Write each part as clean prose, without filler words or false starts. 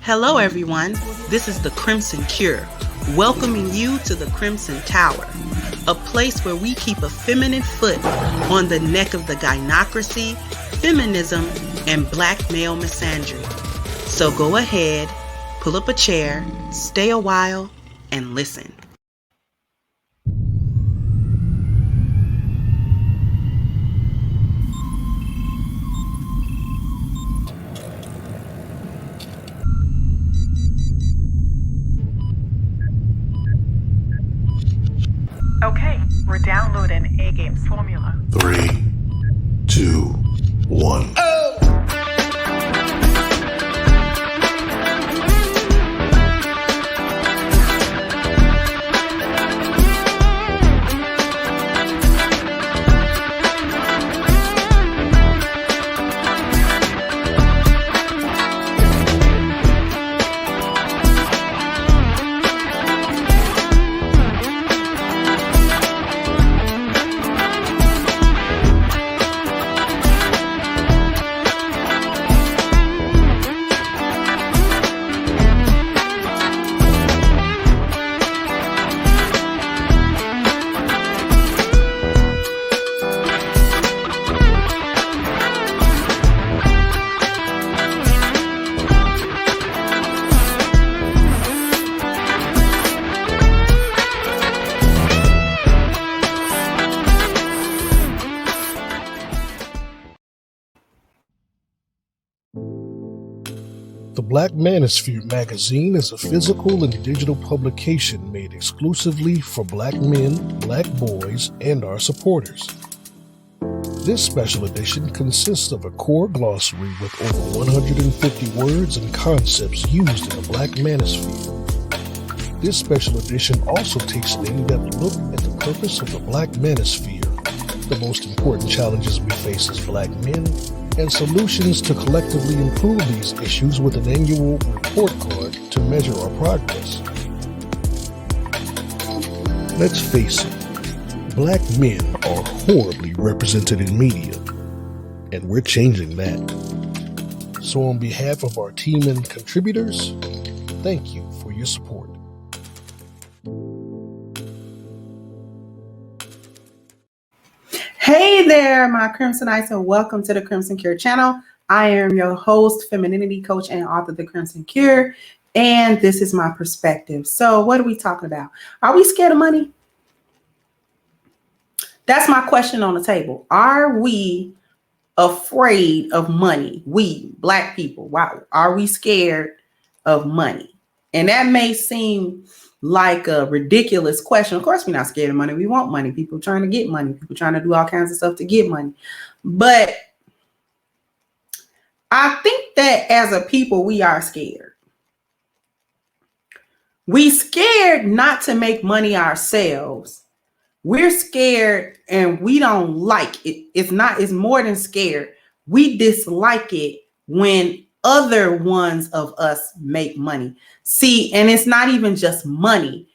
Hello, everyone. This is the Crimson Cure, welcoming you to the Crimson Tower, a place where we keep a feminine foot on the neck of the gynocracy, feminism, and black male misandry. So go ahead, pull up a chair, stay a while, and listen. Okay, we're downloading A Game's formula. 3, 2, 1. The Black Manosphere magazine is a physical and digital publication made exclusively for black men, black boys, and our supporters. This special edition consists of a core glossary with over 150 words and concepts used in the Black Manosphere. This special edition also takes an in-depth look at the purpose of the Black Manosphere, the most important challenges we face as black men, and solutions to collectively improve these issues with an annual report card to measure our progress. Let's face it, black men are horribly represented in media, and we're changing that. So on behalf of our team and contributors, thank you for your support. Hey there, my Crimsonites, and welcome to the Crimson Cure channel. I am your host, femininity coach, and author of the Crimson Cure, and this is my perspective. So what are we talking about? Are we scared of money? That's my question on the table. Are we afraid of money? We, black people, why are we scared of money? And that may seem like a ridiculous question. Of course, we're not scared of money. We want money. People trying to get money. People trying to do all kinds of stuff to get money. But I think that as a people, we are scared. We scared not to make money ourselves. We're scared and we don't like it. It's more than scared. We dislike it when other ones of us make money. See, and it's not even just money.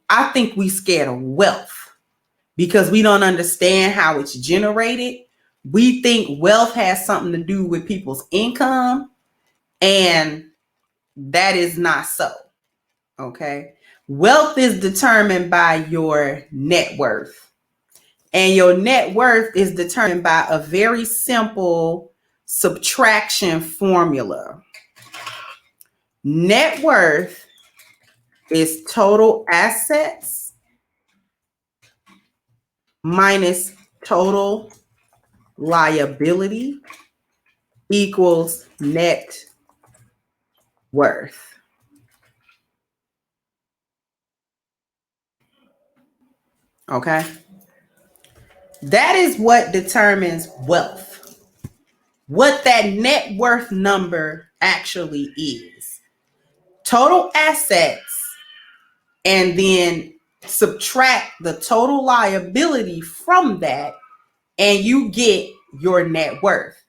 I think we scared of wealth because we don't understand how it's generated. We think wealth has something to do with people's income, and that is not so. Okay. Wealth is determined by your net worth, and your net worth is determined by a very simple subtraction formula. Net worth is total assets minus total liability equals net worth. Okay. That is what determines wealth. What that net worth number actually is. Total assets, and then subtract the total liability from that, and you get your net worth.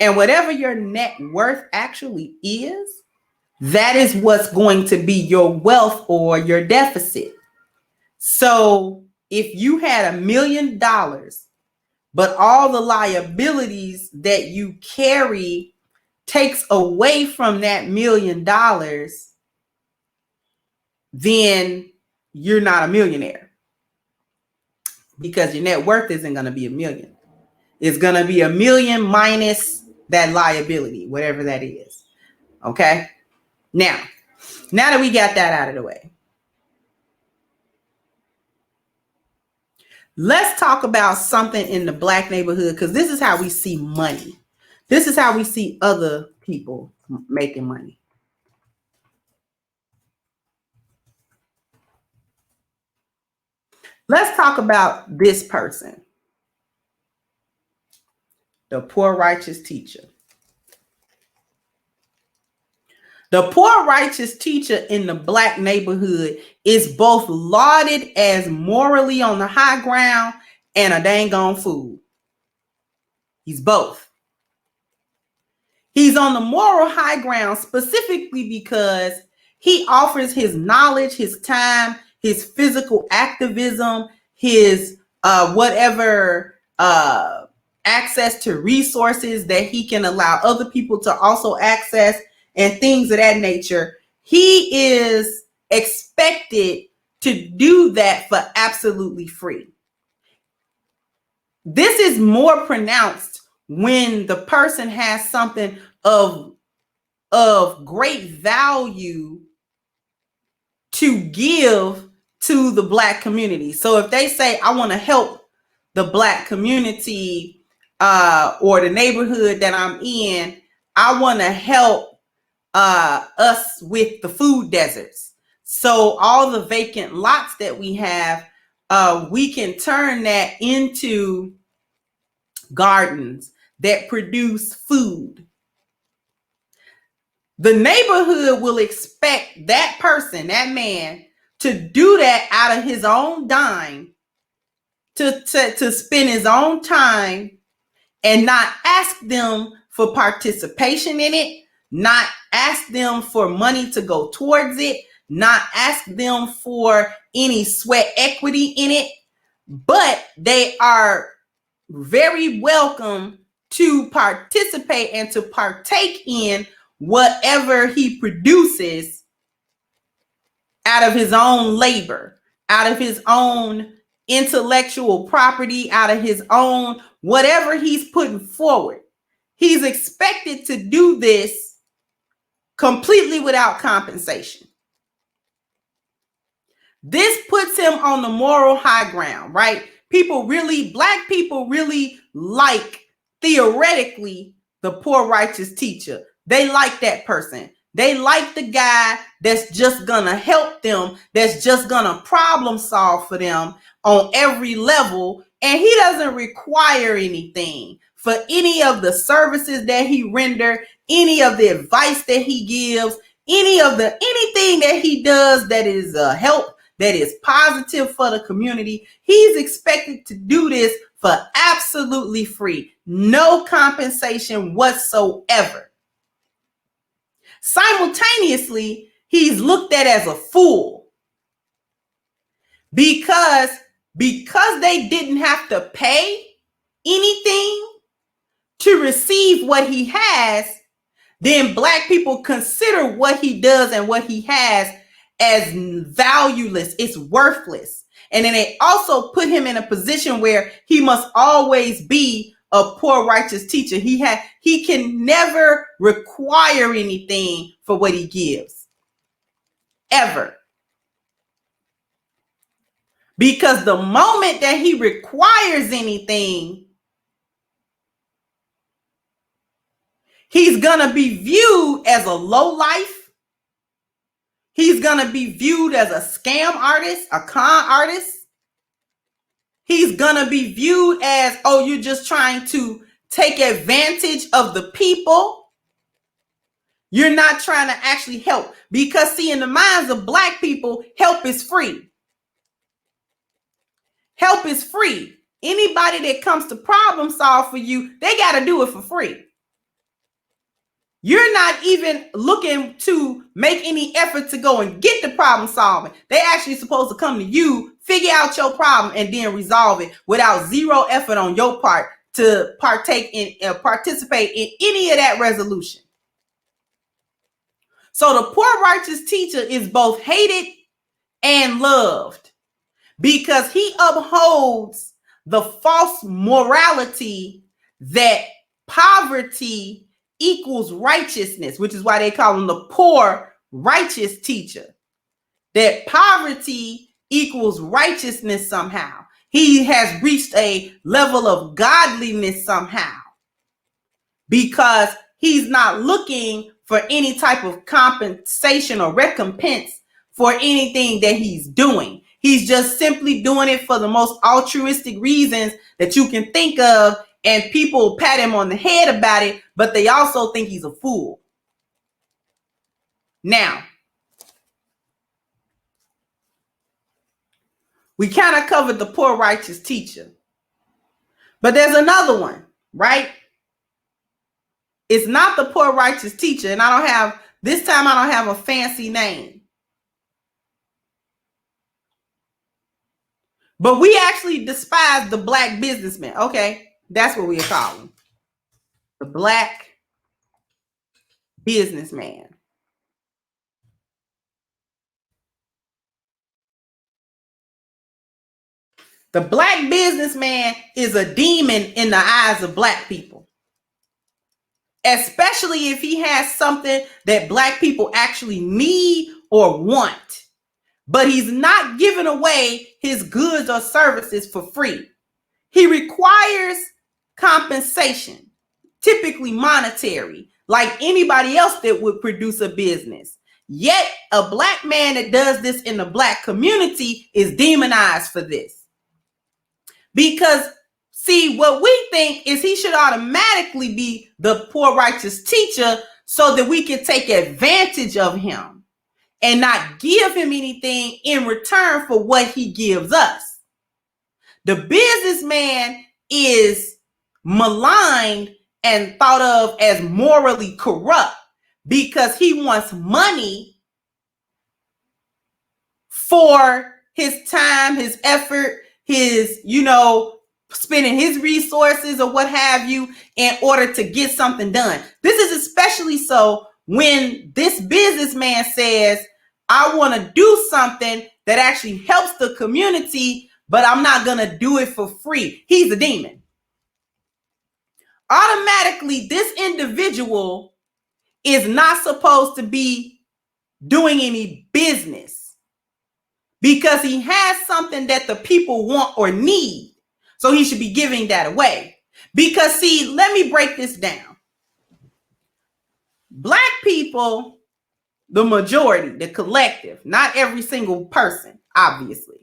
And whatever your net worth actually is, that is what's going to be your wealth or your deficit. So if you had $1 million, but all the liabilities that you carry takes away from that $1 million, then you're not a millionaire, because your net worth isn't going to be $1 million. It's going to be $1 million minus that liability, whatever that is. Okay. Now that we got that out of the way, let's talk about something in the Black neighborhood, because this is how we see money. This is how we see other people making money. Let's talk about this person, the poor righteous teacher. The poor righteous teacher in the Black neighborhood is both lauded as morally on the high ground and a dang on fool. He's both. He's on the moral high ground specifically because he offers his knowledge, his time, his physical activism, his whatever access to resources that he can allow other people to also access, and things of that nature. He is expected to do that for absolutely free. This is more pronounced when the person has something of great value to give to the Black community. So if they say, I want to help the Black community or the neighborhood that I'm in, I want to help us with the food deserts. So all the vacant lots that we have, we can turn that into gardens that produce food. The neighborhood will expect that person, that man, to do that out of his own dime, to spend his own time, and not ask them for participation in it, not ask them for money to go towards it, not ask them for any sweat equity in it, but they are very welcome to participate and to partake in whatever he produces out of his own labor, out of his own intellectual property, out of his own whatever he's putting forward. He's expected to do this completely without compensation. This puts him on the moral high ground, right? Black people really like, theoretically, the poor righteous teacher. They like that person. They like the guy that's just gonna help them, that's just gonna problem solve for them on every level, and he doesn't require anything for any of the services that he render, any of the advice that he gives, anything that he does that is help, that is positive for the community. He's expected to do this for absolutely free, no compensation whatsoever. Simultaneously, he's looked at as a fool because they didn't have to pay anything to receive what he has. Then Black people consider what he does and what he has as valueless. It's worthless. And then they also put him in a position where he must always be a poor righteous teacher. He can never require anything for what he gives, ever. Because the moment that he requires anything, he's gonna be viewed as a lowlife. He's gonna be viewed as a scam artist, a con artist. He's gonna be viewed as, oh, you're just trying to take advantage of the people. You're not trying to actually help. Because see, in the minds of Black people, help is free. Help is free. Anybody that comes to problem solve for you, they got to do it for free. You're not even looking to make any effort to go and get the problem solving. They actually supposed to come to you, figure out your problem, and then resolve it without zero effort on your part to participate in any of that resolution. So the poor righteous teacher is both hated and loved because he upholds the false morality that poverty equals righteousness, which is why they call him the poor righteous teacher. That poverty equals righteousness somehow. He has reached a level of godliness somehow because he's not looking for any type of compensation or recompense for anything that he's doing. He's just simply doing it for the most altruistic reasons that you can think of, and people pat him on the head about it, but they also think he's a fool. Now, we kind of covered the poor righteous teacher, but there's another one, right? It's not the poor righteous teacher, and this time I don't have a fancy name. But we actually despise the black businessman. Okay, that's what we call him. The black businessman. The black businessman is a demon in the eyes of black people. Especially if he has something that black people actually need or want. But he's not giving away his goods or services for free. He requires compensation, typically monetary, like anybody else that would produce a business. Yet a black man that does this in the black community is demonized for this. Because, see, what we think is he should automatically be the poor righteous teacher so that we can take advantage of him and not give him anything in return for what he gives us. The businessman is maligned and thought of as morally corrupt because he wants money for his time, his effort, his, spending his resources or what have you in order to get something done. This is especially so when this businessman says, I want to do something that actually helps the community, but I'm not going to do it for free. He's a demon. Automatically, this individual is not supposed to be doing any business because he has something that the people want or need. So he should be giving that away. Because, see, let me break this down. Black people, the majority, the collective, not every single person, obviously,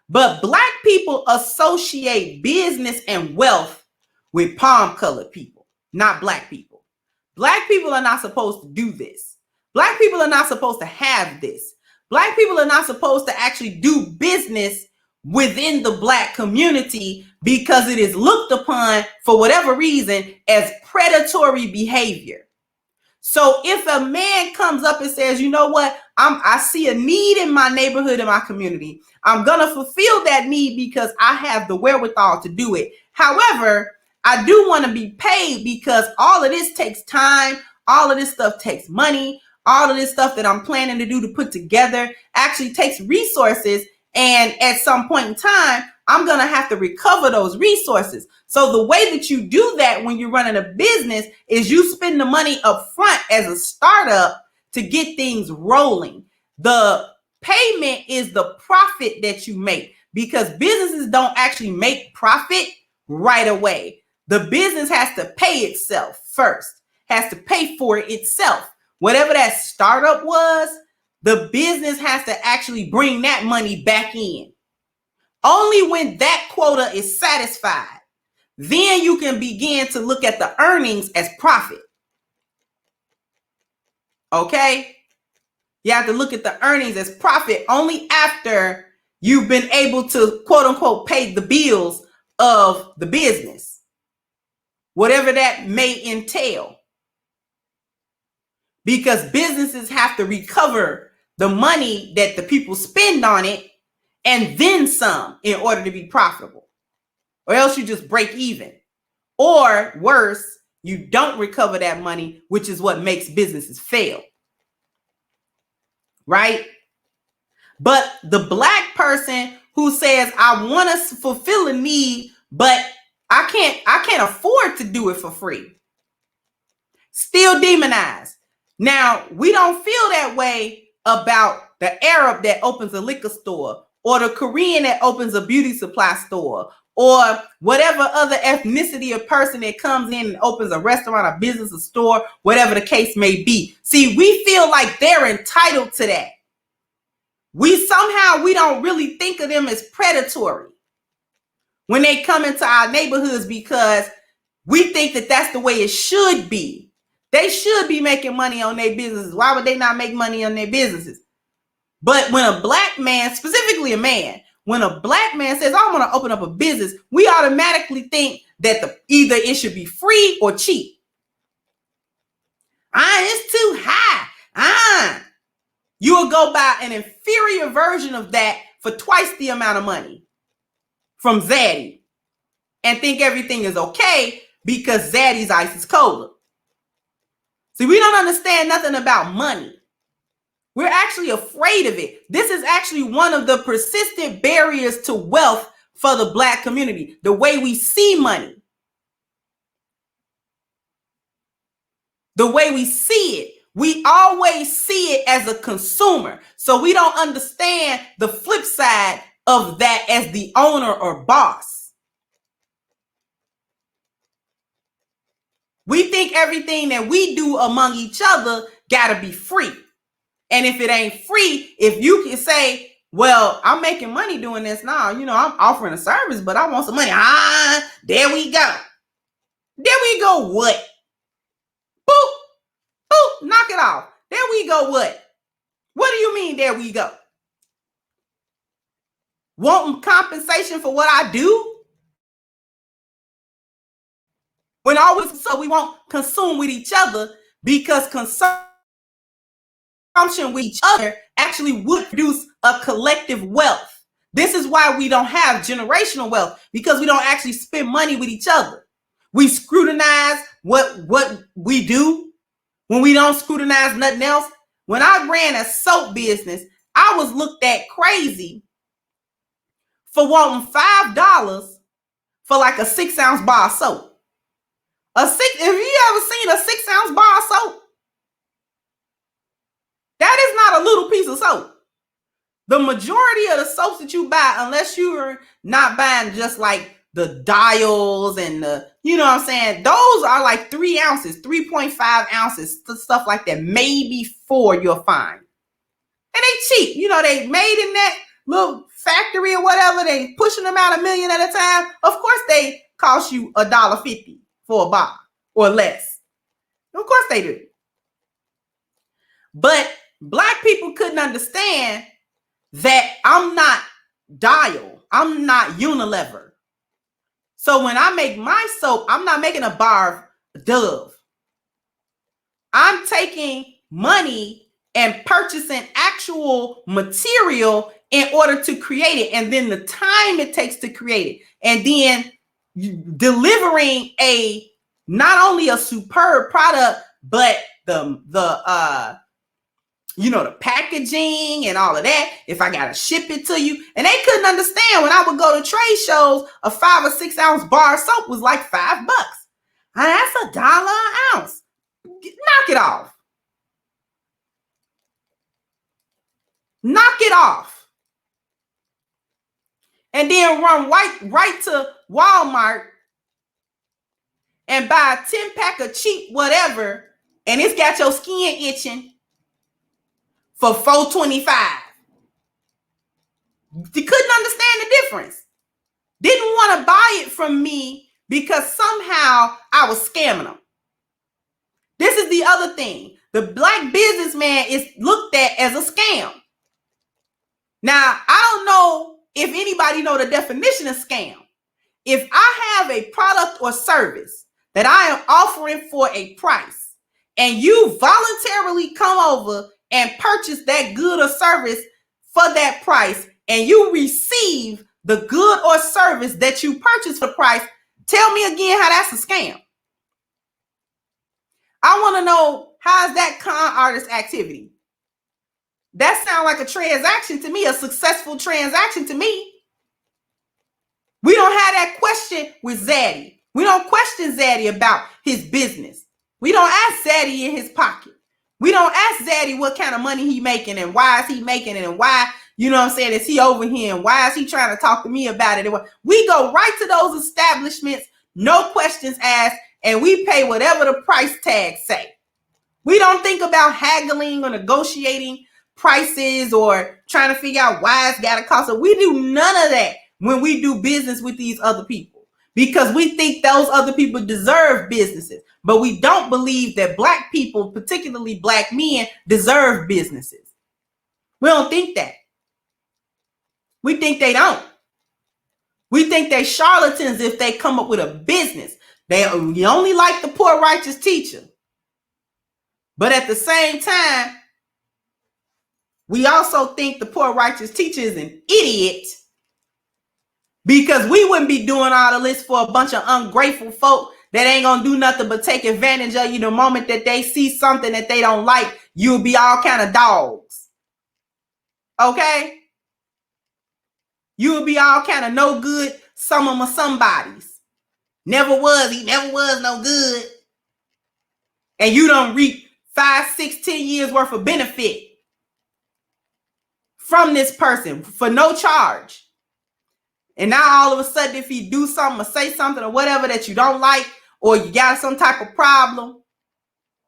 but black people associate business and wealth with palm-colored people, not black people. Black people are not supposed to do this. Black people are not supposed to have this. Black people are not supposed to actually do business within the black community because it is looked upon, for whatever reason, as predatory behavior. So if a man comes up and says, you know what, I see a need in my neighborhood, in my community, I'm going to fulfill that need because I have the wherewithal to do it. However, I do want to be paid because all of this takes time. All of this stuff takes money. All of this stuff that I'm planning to do to put together actually takes resources. And at some point in time, I'm going to have to recover those resources. So the way that you do that when you're running a business is you spend the money up front as a startup to get things rolling. The payment is the profit that you make because businesses don't actually make profit right away. The business has to pay itself first, has to pay for itself. Whatever that startup was, the business has to actually bring that money back in. Only when that quota is satisfied, then you can begin to look at the earnings as profit. Okay? You have to look at the earnings as profit only after you've been able to, quote unquote, pay the bills of the business, whatever that may entail. Because businesses have to recover the money that the people spend on it and then some in order to be profitable. Or else you just break even. Or worse, you don't recover that money, which is what makes businesses fail. right? But the black person who says, I want to fulfill a need, but I can't afford to do it for free, still demonized. Now, we don't feel that way about the Arab that opens a liquor store, or the Korean that opens a beauty supply store, or whatever other ethnicity or person that comes in and opens a restaurant, a business, a store, whatever the case may be. See, we feel like they're entitled to that. We don't really think of them as predatory when they come into our neighborhoods, because we think that that's the way it should be. They should be making money on their businesses. Why would they not make money on their businesses? But when a black man, specifically a man, when a black man says, I want to open up a business, we automatically think that either it should be free or cheap. It's too high. You will go buy an inferior version of that for twice the amount of money from Zaddy and think everything is okay because Zaddy's ice is colder. See, we don't understand nothing about money. We're actually afraid of it. This is actually one of the persistent barriers to wealth for the black community, the way we see money, the way we see it. We always see it as a consumer. So we don't understand the flip side of that as the owner or boss. We think everything that we do among each other got to be free. And if it ain't free, if you can say, well, I'm making money doing this now, I'm offering a service, but I want some money. There we go. There we go. What? Boop. Boop. Knock it off. There we go. What? What do you mean, there we go? Wanting compensation for what I do? So we won't consume with each other, because consumption with each other actually would produce a collective wealth. This is why we don't have generational wealth, because we don't actually spend money with each other. We scrutinize what we do when we don't scrutinize nothing else. When I ran a soap business, I was looked at crazy for wanting $5 for like a 6-ounce bar of soap. If you ever seen a 6-ounce bar of soap, that is not a little piece of soap. The majority of the soaps that you buy, unless you're not buying just like the dials and those are like 3 ounces, 3.5 ounces, stuff like that, maybe 4 you'll find. And they cheap. They made in that little factory or whatever. They pushing them out $1 million at a time. Of course, they cost you $1.50 for a bar or less. Of course they do. But black people couldn't understand that I'm not Dial. I'm not Unilever. So when I make my soap, I'm not making a bar of Dove. I'm taking money and purchasing actual material in order to create it, and then the time it takes to create it, and then delivering not only a superb product, but the packaging and all of that. If I gotta ship it to you, and they couldn't understand when I would go to trade shows, a 5 or 6 ounce bar of soap was like $5. That's $1 an ounce. Knock it off. Knock it off. And then run right to Walmart and buy a 10-pack of cheap whatever, and it's got your skin itching for $4.25. They couldn't understand the difference. Didn't want to buy it from me because somehow I was scamming them. This is the other thing. The black businessman is looked at as a scam. Now, I don't know if anybody know the definition of scam. If I have a product or service that I am offering for a price, and you voluntarily come over and purchase that good or service for that price, and you receive the good or service that you purchased for the price, tell me again how that's a scam. I want to know, how is that con artist activity? That sounds like a transaction to me, a successful transaction to me. We don't have that question with Zaddy. We don't question Zaddy about his business. We don't ask Zaddy in his pocket. We don't ask Zaddy what kind of money he making and why is he making it and why, you know what I'm saying, is he over here and why is he trying to talk to me about it? We go right to those establishments, no questions asked, and we pay whatever the price tag say. We don't think about haggling or negotiating prices or trying to figure out why it's got to cost. So we do none of that when we do business with these other people because we think those other people deserve businesses. But we don't believe that Black people, particularly Black men, deserve businesses. We don't think that. We think they don't. We think they charlatans if they come up with a business. You only like the poor righteous teacher. But at the same time, we also think the poor righteous teacher is an idiot because we wouldn't be doing all of this for a bunch of ungrateful folk that ain't gonna do nothing but take advantage of you the moment that they see something that they don't like. You'll be all kind of dogs. Okay? You'll be all kind of no good, some of them are somebodies. He never was no good. And you don't reap 5, 6, 10 years worth of benefit from this person for no charge. And now all of a sudden, if you do something or say something or whatever that you don't like, or you got some type of problem,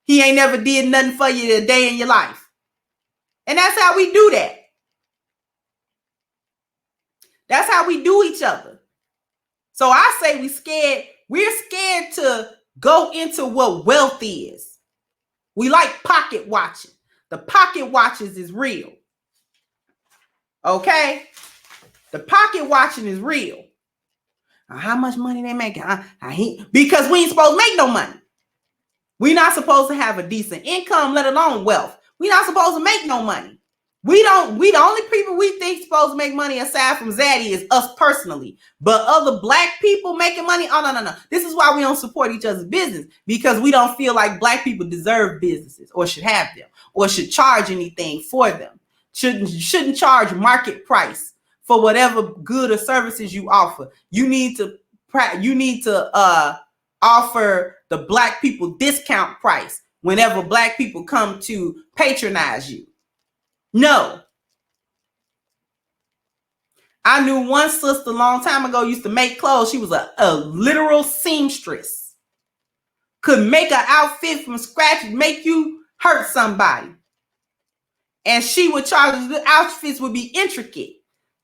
he ain't never did nothing for you a day in your life. And that's how we do that. That's how we do each other. So I say we're scared to go into what wealth is. We like pocket watching. The pocket watches is real. Okay? The pocket watching is real. How much money they making? Because we ain't supposed to make no money. We're not supposed to have a decent income, let alone wealth. We're not supposed to make no money. We the only people we think supposed to make money aside from Zaddy is us personally. But other Black people making money, oh no. This is why we don't support each other's business, because we don't feel like Black people deserve businesses or should have them or should charge anything for them. Shouldn't charge market price for whatever good or services you offer. You need to offer the Black people discount price whenever Black people come to patronize you. No. I knew one sister a long time ago used to make clothes. She was a literal seamstress. Could make an outfit from scratch and make you hurt somebody. And she would charge, the outfits would be intricate.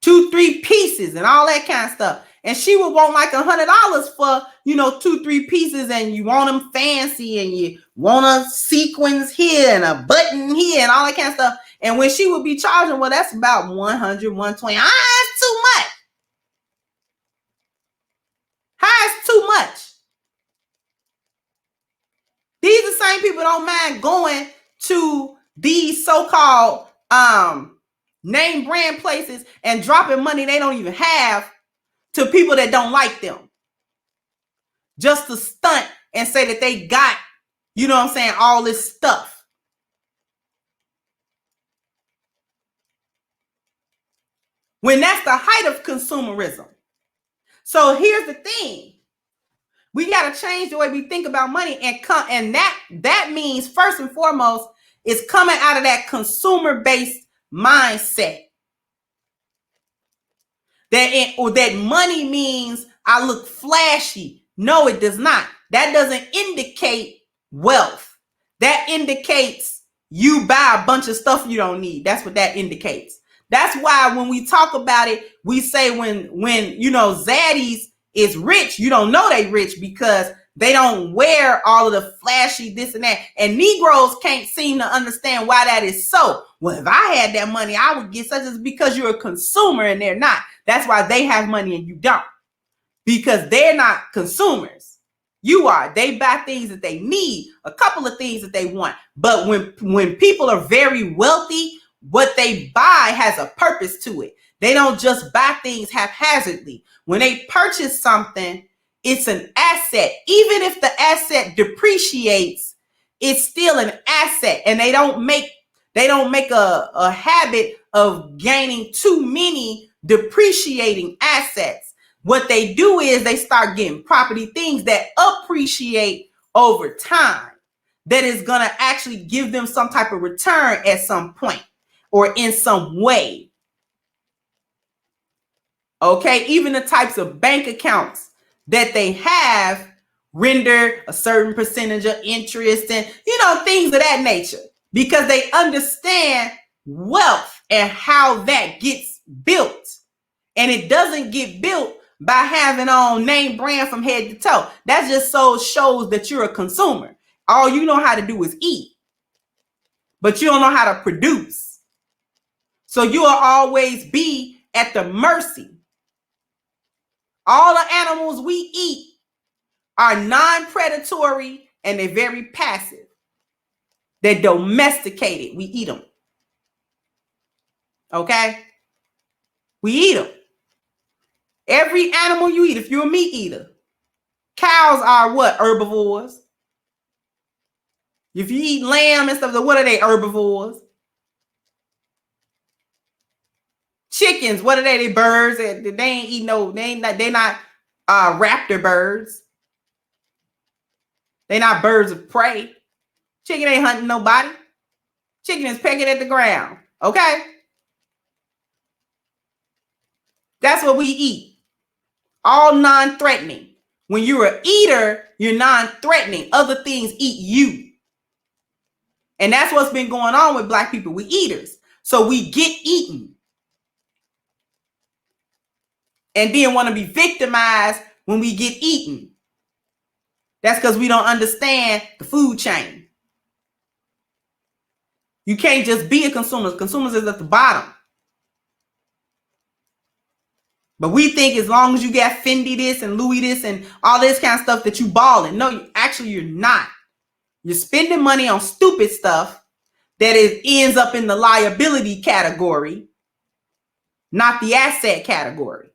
2-3 pieces and all that kind of stuff. And she would want like $100 for, 2-3 pieces, and you want them fancy and you want a sequins here and a button here and all that kind of stuff. And when she would be charging, well, that's about $100, $120. That's too much. How is too much? These are the same people don't mind going to these so-called name brand places and dropping money they don't even have to people that don't like them. Just to stunt and say that they got, all this stuff. When that's the height of consumerism. So here's the thing. We got to change the way we think about money, and that means first and foremost is coming out of that consumer-based mindset. That money means I look flashy. No, it does not. That doesn't indicate wealth. That indicates you buy a bunch of stuff you don't need. That's what that indicates. That's why when we talk about it, we say when zaddies is rich, you don't know they rich because they don't wear all of the flashy this and that. And Negroes can't seem to understand why that is so. Well, if I had that money, I would get such as because you're a consumer and they're not. That's why they have money and you don't. Because they're not consumers. You are. They buy things that they need, a couple of things that they want. But when people are very wealthy, what they buy has a purpose to it. They don't just buy things haphazardly. When they purchase something, it's an asset. Even if the asset depreciates, it's still an asset. And they don't make They don't make a habit of gaining too many depreciating assets. What they do is they start getting property things that appreciate over time, that is going to actually give them some type of return at some point or in some way. Okay, even the types of bank accounts that they have render a certain percentage of interest and, things of that nature, because they understand wealth and how that gets built. And it doesn't get built by having on name brand from head to toe. That just shows that you're a consumer. All you know how to do is eat, but you don't know how to produce. So you will always be at the mercy. All the animals we eat are non-predatory and they're very passive. They're domesticated. We eat them. Okay? We eat them. Every animal you eat, if you're a meat eater, cows are what? Herbivores. If you eat lamb and stuff, what are they? Herbivores. Chickens, what are they? They birds. They ain't eat no. They're not raptor birds. They're not birds of prey. Chicken ain't hunting nobody. Chicken is pecking at the ground. Okay? That's what we eat. All non-threatening. When you're an eater, you're non-threatening. Other things eat you. And that's what's been going on with Black people. We eaters. So we get eaten. And then want to be victimized when we get eaten. That's because we don't understand the food chain. You can't just be a consumer. Consumers is at the bottom. But we think as long as you got Fendi this and Louis this and all this kind of stuff that you balling. No, actually you're not. You're spending money on stupid stuff that ends up in the liability category, not the asset category.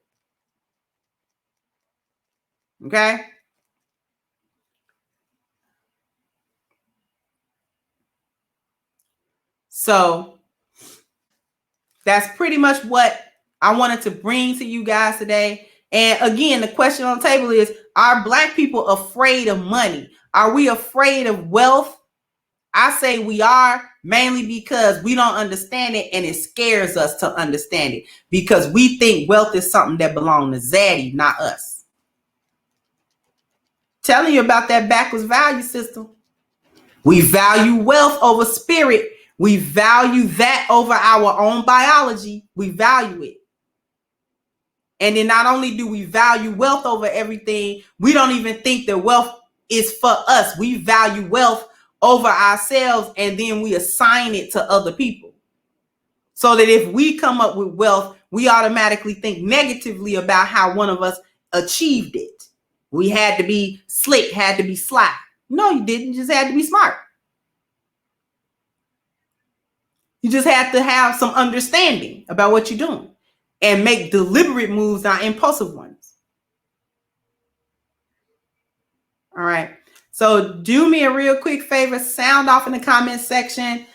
Okay? So that's pretty much what I wanted to bring to you guys today. And again, the question on the table is, are Black people afraid of money? Are we afraid of wealth? I say we are, mainly because we don't understand it and it scares us to understand it, because we think wealth is something that belongs to Zaddy, not us. Telling you about that backwards value system. We value wealth over spirit. We value that over our own biology. We value it. And then not only do we value wealth over everything, we don't even think that wealth is for us. We value wealth over ourselves, and then we assign it to other people. So that if we come up with wealth, we automatically think negatively about how one of us achieved it. We had to be slick, had to be sly. No, you didn't. You just had to be smart. You just have to have some understanding about what you're doing and make deliberate moves, not impulsive ones. All right. So do me a real quick favor. Sound off in the comment section.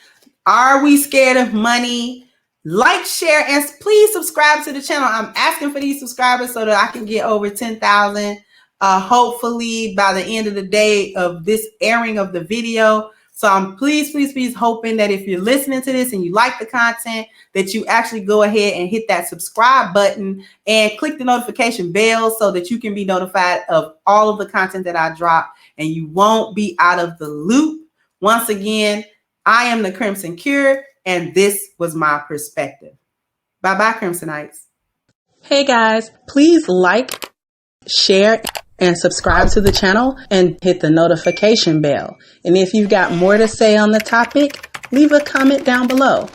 Are we scared of money? Like, share, and please subscribe to the channel. I'm asking for these subscribers so that I can get over 10,000. Hopefully by the end of the day of this airing of the video. So I'm please hoping that if you're listening to this and you like the content, that you actually go ahead and hit that subscribe button and click the notification bell so that you can be notified of all of the content that I drop and you won't be out of the loop. Once again, I am the Crimson Cure, and this was my perspective. Bye-bye, Crimsonites. Hey guys, please like, share, and subscribe to the channel and hit the notification bell. And if you've got more to say on the topic, leave a comment down below.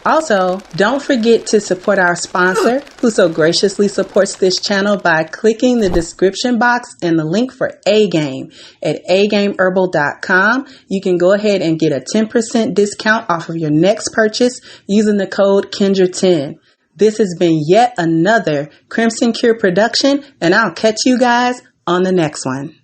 Also, don't forget to support our sponsor, who so graciously supports this channel by clicking the description box and the link for A-Game at agameherbal.com. You can go ahead and get a 10% discount off of your next purchase using the code Kendra10. This has been yet another Crimson Cure production, and I'll catch you guys on the next one.